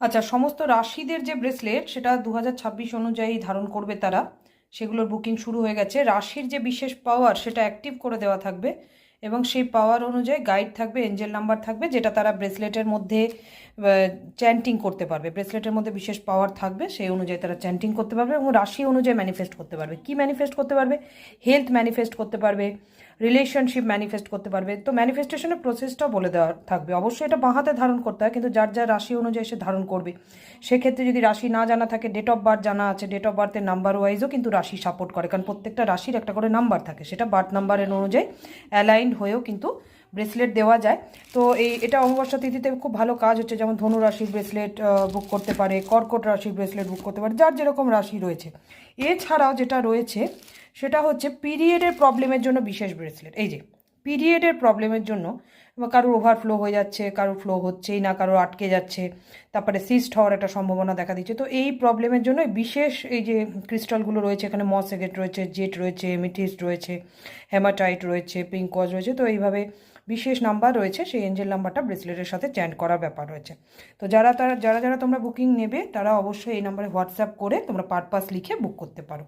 আচ্ছা, সমস্ত রাশিদের যে ব্রেসলেট সেটা 2026 অনুযায়ী ধারণ করবে তারা, সেগুলোর বুকিং শুরু হয়ে গেছে। রাশির যে বিশেষ পাওয়ার সেটা অ্যাক্টিভ করে দেওয়া থাকবে এবং সেই পাওয়ার অনুযায়ী গাইড থাকবে, এঞ্জেল নাম্বার থাকবে, যেটা তারা ব্রেসলেটের মধ্যে চ্যান্টিং করতে পারবে। ব্রেসলেটের মধ্যে বিশেষ পাওয়ার থাকবে, সেই অনুযায়ী তারা চ্যান্টিং করতে পারবে এবং রাশি অনুযায়ী ম্যানিফেস্ট করতে পারবে। কি ম্যানিফেস্ট করতে পারবে? হেলথ ম্যানিফেস্ট করতে পারবে, রিলেশনশিপ ম্যানিফেস্ট করতে পারবে। তো ম্যানিফেস্টেশনের প্রসেসটাও বলে দেওয়া থাকবে। অবশ্যই এটা বাঁ হাতে ধারণ করতে হয়, কিন্তু যার যার রাশি অনুযায়ী সে ধারণ করবে। সেক্ষেত্রে যদি রাশি না জানা থাকে, ডেট অফ বার্থ জানা আছে, ডেট অফ বার্থের নাম্বার ওয়াইজও কিন্তু রাশি সাপোর্ট করে, কারণ প্রত্যেকটা রাশির একটা করে নাম্বার থাকে, সেটা বার্থ নাম্বারের অনুযায়ী অ্যালাইন্ড হয়েও কিন্তু ব্রেসলেট দেওয়া যায়। তো এটা অমাবস্যা তিথিতে খুব ভালো কাজ হচ্ছে, যেমন ধনু রাশির ব্রেসলেট বুক করতে পারে, কর্কট রাশির ব্রেসলেট বুক করতে পারে, যার যেরকম রাশি রয়েছে। এছাড়াও যেটা রয়েছে সেটা হচ্ছে পিরিয়ডের প্রবলেমের জন্য বিশেষ ব্রেসলেট। এই যে পিরিয়ডের প্রবলেমের জন্য, কারোর ওভারফ্লো হয়ে যাচ্ছে, কারোর ফ্লো হচ্ছেই না, কারোর আটকে যাচ্ছে, তারপরে সিস্ট হওয়ার একটা সম্ভাবনা দেখা দিচ্ছে। তো এই প্রবলেমের জন্য বিশেষ এই যে ক্রিস্টালগুলো রয়েছে, এখানে মস এগেট রয়েছে, জেট রয়েছে, এমিথিস্ট রয়েছে, হেমাটাইট রয়েছে, পিঙ্ক কোয়ার্টজ রয়েছে। তো এইভাবে বিশেষ নাম্বার রয়েছে, সেই এঞ্জেল নাম্বারটা ব্রেসলেটের সাথে চ্যান্ট করার ব্যাপার রয়েছে। তো যারা যারা তোমরা বুকিং নেবে তারা অবশ্যই এই নাম্বারে হোয়াটসঅ্যাপ করে তোমরা পারপাস লিখে বুক করতে পারো।